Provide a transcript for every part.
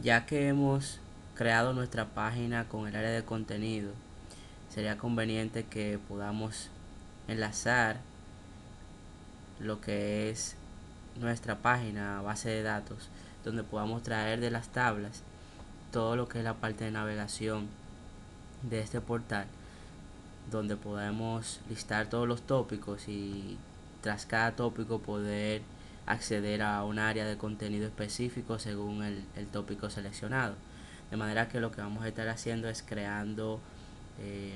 Ya que hemos creado nuestra página con el área de contenido, sería conveniente que podamos enlazar lo que es nuestra página base de datos, donde podamos traer de las tablas todo lo que es la parte de navegación de este portal, donde podemos listar todos los tópicos y tras cada tópico poder acceder a un área de contenido específico según el tópico seleccionado. De manera que lo que vamos a estar haciendo es creando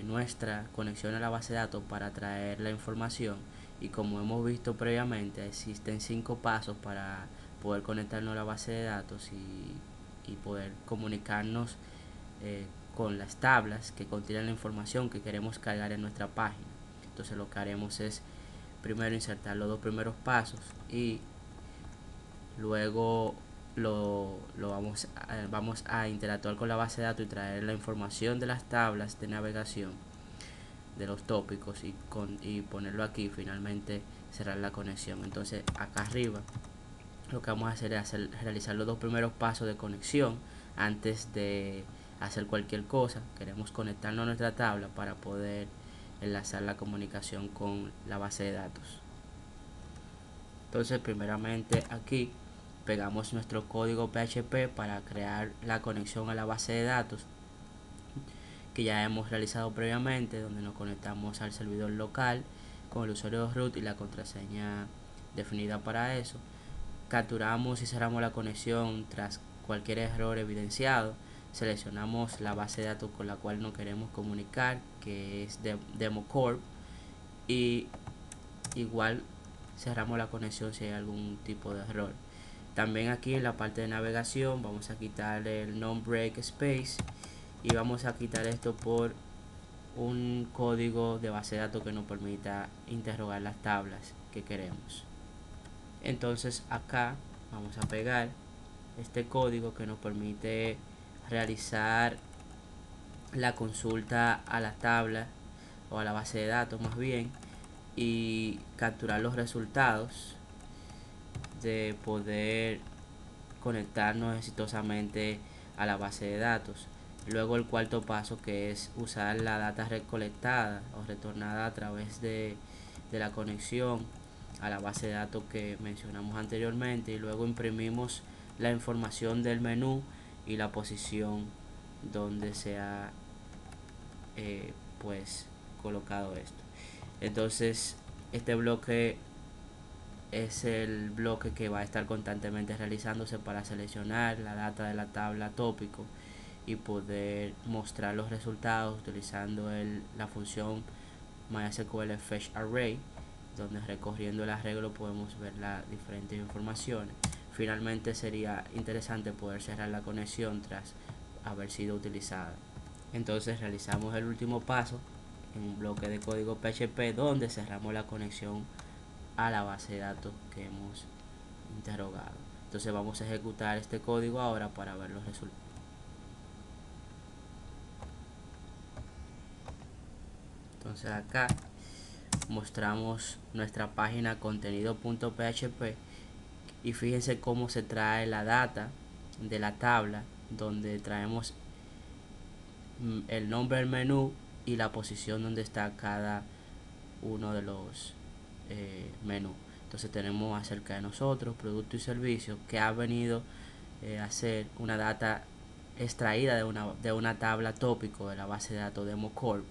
nuestra conexión a la base de datos para traer la información, y como hemos visto previamente existen 5 pasos para poder conectarnos a la base de datos y poder comunicarnos eh, con las tablas que contienen la información que queremos cargar en nuestra página. Entonces lo que haremos es primero insertar los 2 primeros pasos y luego vamos a interactuar con la base de datos y traer la información de las tablas de navegación de los tópicos y ponerlo aquí y finalmente cerrar la conexión. Entonces acá arriba lo que vamos a hacer es realizar los 2 primeros pasos de conexión antes de hacer cualquier cosa. Queremos conectarnos a nuestra tabla para poder enlazar la comunicación con la base de datos. Entonces primeramente aquí pegamos nuestro código PHP para crear la conexión a la base de datos que ya hemos realizado previamente, donde nos conectamos al servidor local con el usuario root y la contraseña definida para eso. Capturamos y cerramos la conexión tras cualquier error evidenciado. Seleccionamos la base de datos con la cual nos queremos comunicar, que es DemoCorp, y igual cerramos la conexión si hay algún tipo de error. También aquí en la parte de navegación vamos a quitar el non-break space y vamos a quitar esto por un código de base de datos que nos permita interrogar las tablas que queremos. Entonces acá vamos a pegar este código que nos permite realizar la consulta a la tabla o a la base de datos más bien, y capturar los resultados de poder conectarnos exitosamente a la base de datos. Luego el cuarto paso, que es usar la data recolectada o retornada a través de la conexión a la base de datos que mencionamos anteriormente, y luego imprimimos la información del menú y la posición donde se ha pues colocado esto. Entonces este bloque es el bloque que va a estar constantemente realizándose para seleccionar la data de la tabla tópico y poder mostrar los resultados utilizando la función MySQL Fetch Array, donde recorriendo el arreglo podemos ver las diferentes informaciones. Finalmente sería interesante poder cerrar la conexión tras haber sido utilizada. Entonces realizamos el último paso en un bloque de código PHP donde cerramos la conexión a la base de datos que hemos interrogado. Entonces vamos a ejecutar este código ahora para ver los resultados. Entonces acá mostramos nuestra página contenido.php y fíjense cómo se trae la data de la tabla, donde traemos el nombre del menú y la posición donde está cada uno de los menús. Entonces tenemos acerca de nosotros, productos y servicios, que ha venido a hacer una data extraída de una tabla tópico de la base de datos DemoCorp,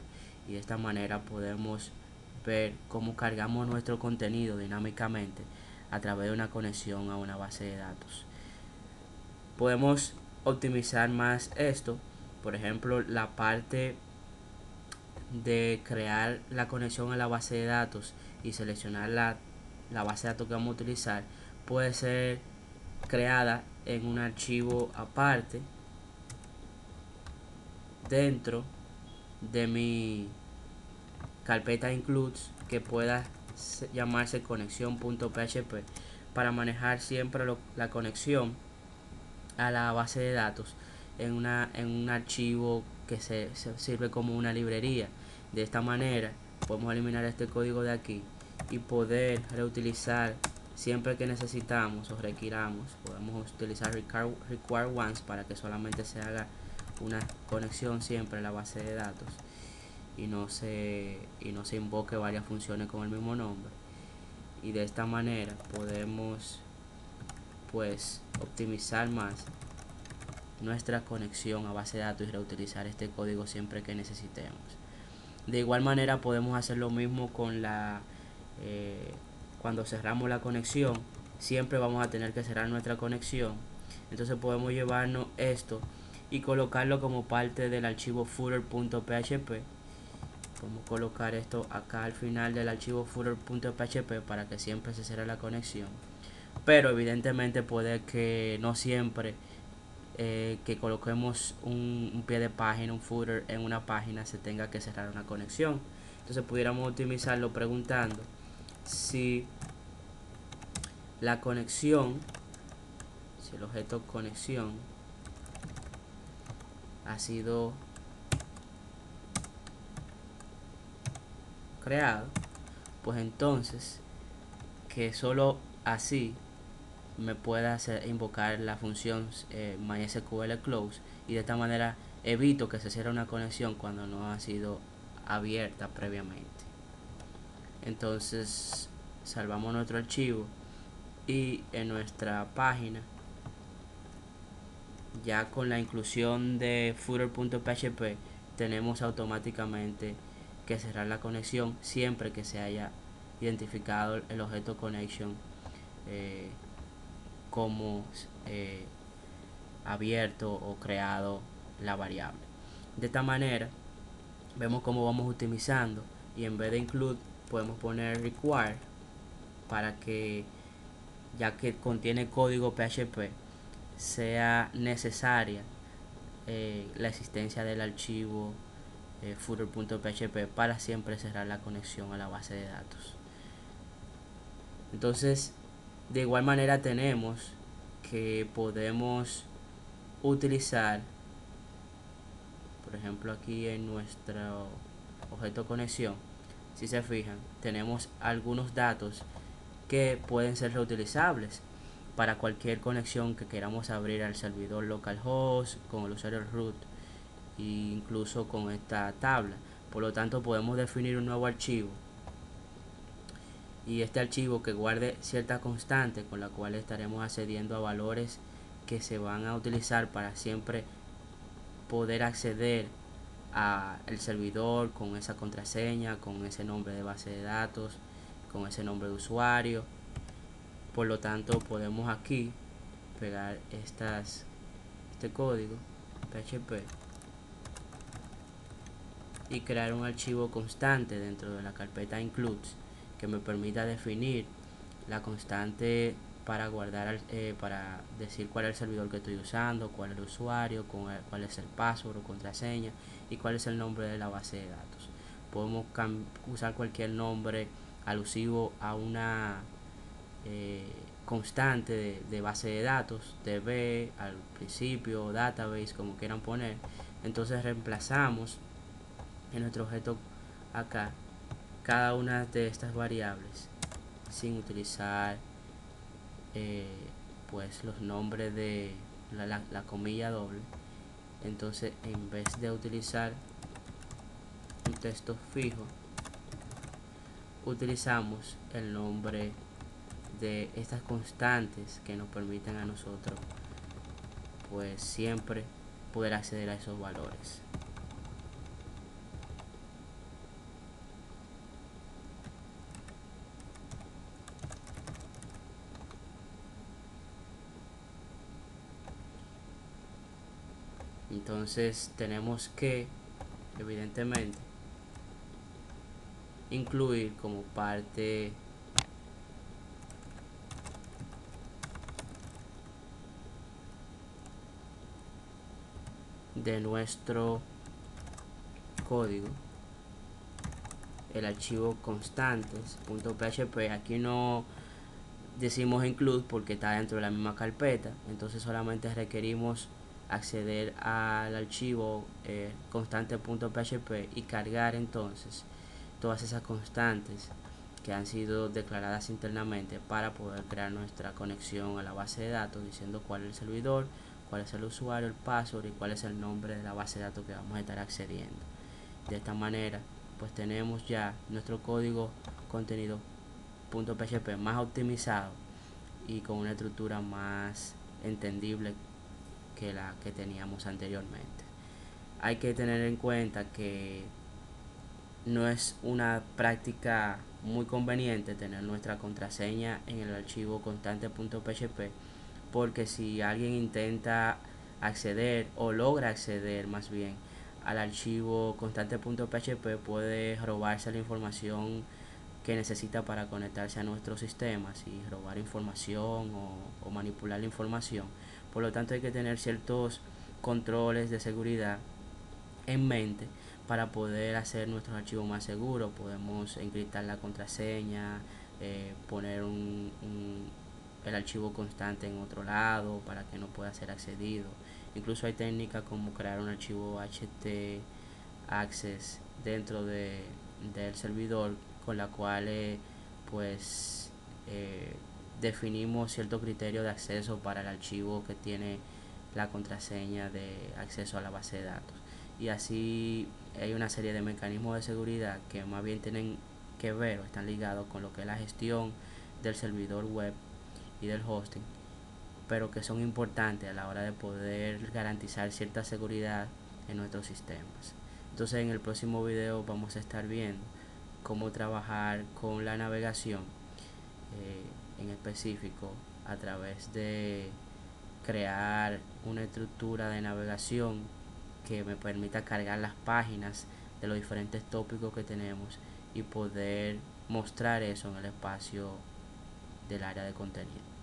y de esta manera podemos ver cómo cargamos nuestro contenido dinámicamente a través de una conexión a una base de datos. Podemos optimizar más esto, por ejemplo la parte de crear la conexión a la base de datos y seleccionar la base de datos que vamos a utilizar puede ser creada en un archivo aparte dentro de mi carpeta includes, que pueda llamarse conexión.php, para manejar siempre la conexión a la base de datos en un archivo que se sirve como una librería. De esta manera podemos eliminar este código de aquí y poder reutilizar siempre que necesitamos o requiramos, podemos utilizar require once para que solamente se haga una conexión siempre a la base de datos y no se invoque varias funciones con el mismo nombre. Y de esta manera podemos pues optimizar más nuestra conexión a base de datos y reutilizar este código siempre que necesitemos. De igual manera podemos hacer lo mismo con cuando cerramos la conexión. Siempre vamos a tener que cerrar nuestra conexión. Entonces podemos llevarnos esto y colocarlo como parte del archivo footer.php. Podemos colocar esto acá al final del archivo footer.php para que siempre se cierre la conexión. Pero evidentemente puede que no siempre que coloquemos un pie de página, un footer en una página, se tenga que cerrar una conexión. Entonces pudiéramos optimizarlo preguntando si la conexión, si el objeto conexión ha sido creado, pues entonces que solo así me pueda hacer invocar la función MySQL close, y de esta manera evito que se cierre una conexión cuando no ha sido abierta previamente. Entonces salvamos nuestro archivo y en nuestra página, ya con la inclusión de footer.php, tenemos automáticamente que cerrar la conexión siempre que se haya identificado el objeto connection como abierto o creado la variable. De esta manera vemos cómo vamos optimizando, y en vez de include podemos poner require para que, ya que contiene código PHP, sea necesaria la existencia del archivo footer.php para siempre cerrar la conexión a la base de datos. Entonces de igual manera tenemos que podemos utilizar, por ejemplo, aquí en nuestro objeto conexión, si se fijan, tenemos algunos datos que pueden ser reutilizables para cualquier conexión que queramos abrir al servidor localhost con el usuario root e incluso con esta tabla. Por lo tanto podemos definir un nuevo archivo, y este archivo que guarde cierta constante con la cual estaremos accediendo a valores que se van a utilizar para siempre poder acceder al servidor con esa contraseña, con ese nombre de base de datos, con ese nombre de usuario. Por lo tanto podemos aquí pegar este código PHP y crear un archivo constante dentro de la carpeta includes que me permita definir la constante para guardar para decir cuál es el servidor que estoy usando, cuál es el usuario, cuál es el password o contraseña y cuál es el nombre de la base de datos. Podemos usar cualquier nombre alusivo a una constante de base de datos, DB al principio, database, como quieran poner. Entonces reemplazamos en nuestro objeto acá cada una de estas variables sin utilizar pues los nombres de la comilla doble. Entonces en vez de utilizar un texto fijo, utilizamos el nombre de estas constantes que nos permiten a nosotros pues siempre poder acceder a esos valores. Entonces tenemos que evidentemente incluir como parte de nuestro código el archivo constantes.php. Aquí no decimos include porque está dentro de la misma carpeta, entonces solamente requerimos acceder al archivo constante.php y cargar entonces todas esas constantes que han sido declaradas internamente para poder crear nuestra conexión a la base de datos, diciendo cuál es el servidor, cuál es el usuario, el password y cuál es el nombre de la base de datos que vamos a estar accediendo. De esta manera pues tenemos ya nuestro código contenido .php más optimizado y con una estructura más entendible que la que teníamos anteriormente. Hay que tener en cuenta que no es una práctica muy conveniente tener nuestra contraseña en el archivo constante.php, porque si alguien intenta acceder o logra acceder más bien al archivo constante.php, puede robarse la información que necesita para conectarse a nuestros sistemas y robar información o manipular la información. Por lo tanto, hay que tener ciertos controles de seguridad en mente para poder hacer nuestros archivos más seguros. Podemos encriptar la contraseña, poner el archivo constante en otro lado para que no pueda ser accedido. Incluso hay técnicas como crear un archivo htaccess dentro del servidor, con la cual pues definimos cierto criterio de acceso para el archivo que tiene la contraseña de acceso a la base de datos. Y así hay una serie de mecanismos de seguridad que más bien tienen que ver o están ligados con lo que es la gestión del servidor web y del hosting, pero que son importantes a la hora de poder garantizar cierta seguridad en nuestros sistemas. Entonces en el próximo video vamos a estar viendo cómo trabajar con la navegación, en específico a través de crear una estructura de navegación que me permita cargar las páginas de los diferentes tópicos que tenemos y poder mostrar eso en el espacio del área de contenido.